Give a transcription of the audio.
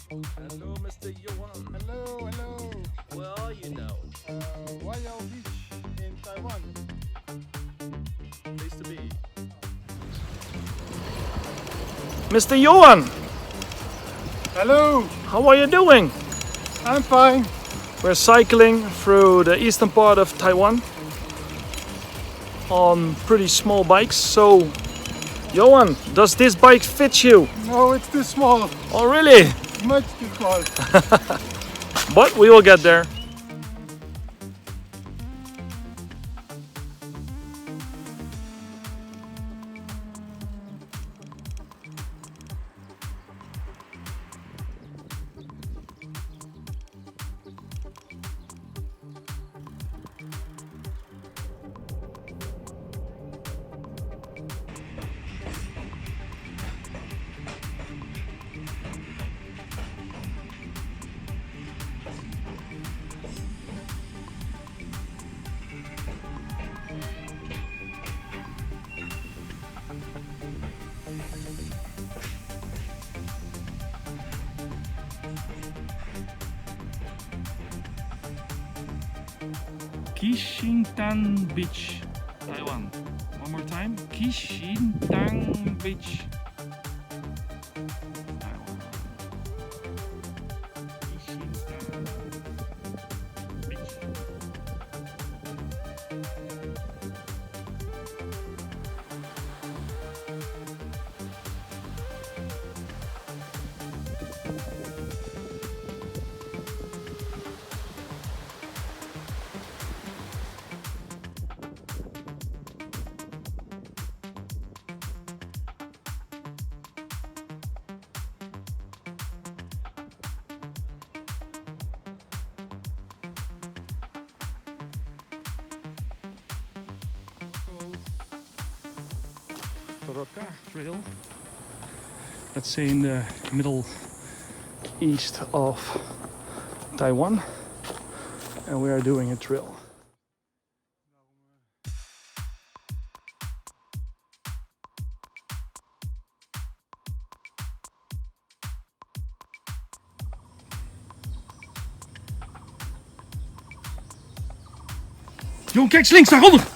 Hello, Mr. Yuan. Hello, hello. Where are you now? Wai'ao Beach in Taiwan. Place to be. Mr. Yuan, Hello, how are you doing? I'm fine. We're cycling through the eastern part of Taiwan on pretty small bikes. So, Johan, does this bike fit you? No, it's too small. Oh, really? Much too small. But we will get there. Qixingtan Beach, Taiwan. One more time. Qixingtan Beach, Taiwan. Qixingtan Beach. Taroko Trail. Let's say in the middle east of Taiwan, and we are doing a trail. Jongen, kijk eens links, daaronder!